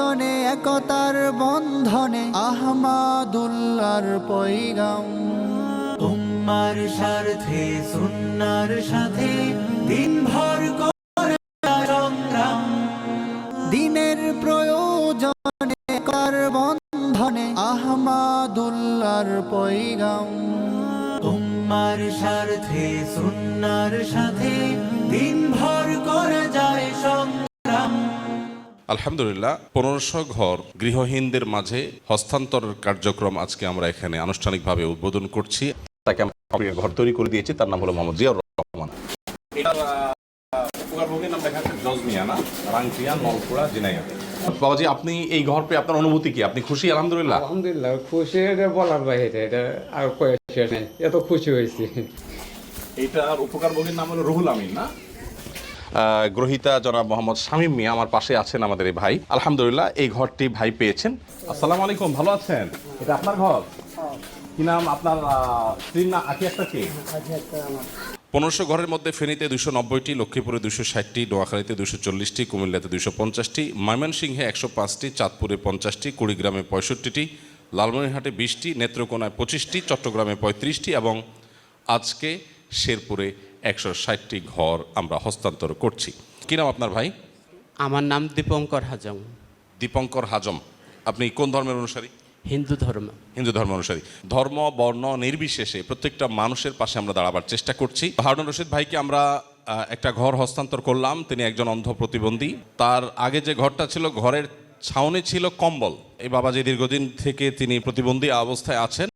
প্রয়োজনে একতার বন্ধনে আহমাদুল্লাহর পয়গাম। উম্মার স্বার্থে সুন্নার সাথে দিনভর করে সংগ্রাম। দিনের প্রয়োজনে একতার বন্ধনে আহমাদুল্লাহর পয়গাম। উম্মার স্বার্থে সুন্নার সাথে দিনভর করে যায় সংগ্রাম। আলহামদুলিল্লাহ 1500 ঘর গৃহহীনদের মাঝে হস্তান্তরের কার্যক্রম আজকে আমরা এখানে আনুষ্ঠানিকভাবে উদ্বোধন করছি। তাকে আমরা ঘর তৈরি করে দিয়েছি, তার নাম হলো মোহাম্মদ জিয়াউর রহমান। বাবাজি, আপনি এই ঘর পেয়ে আপনার অনুভূতি কি? আপনি খুশি? আলহামদুলিল্লাহ। আলহামদুলিল্লাহ খুশি, এটা বলার বাইরে, এটা আর শেষ নেই, এত খুশি হয়েছি। এইটার উপকারভোগীর নাম হলো রুহুল আমিন না? গ্রহিতা জনাব মোহাম্মদ শামীম মিয়া আমার পাশে আছেন, আমাদের এই ভাই। আলহামদুলিল্লাহ এই ঘরটি ভাই পেয়েছেন। আসসালামু আলাইকুম, ভালো আছেন? এটা আপনার ঘর? কি নাম আপনার স্ত্রীর না? আখি একটা কে? 1500 ঘরের মধ্যে ফেনীতে 290টি, লক্ষ্মীপুরে 260টি, নোয়াখালীতে 240টি, কুমিল্লাতে 250টি, ময়মনসিংহে 105টি, চাঁদপুরে 50টি, কুড়িগ্রামে 65টি, লালমনিরহাটে 20টি, নেত্রকোনায় 25টি, চট্টগ্রামে 35টি এবং আজকে শেরপুরে 160টি ঘর আমরা হস্তান্তর করছি। কী নাম আপনার ভাই? আমার নাম দীপঙ্কর হাজং। দীপঙ্কর হাজম। আপনি কোন ধর্মের অনুসারী? হিন্দু ধর্ম। হিন্দু ধর্ম অনুসারী। ধর্ম বর্ণ নির্বিশেষে প্রত্যেকটা মানুষের পাশে আমরা দাঁড়াবার চেষ্টা করছি। হারুন রশিদ ভাইকে আমরা একটা ঘর হস্তান্তর করলাম। তিনি একজন অন্ধ প্রতিবন্ধী। তার আগে যে ঘরটা ছিল, ঘরের ছাউনি ছিল কম্বল। এই বাবাজি দীর্ঘদিন থেকে তিনি প্রতিবন্ধী অবস্থায় আছেন।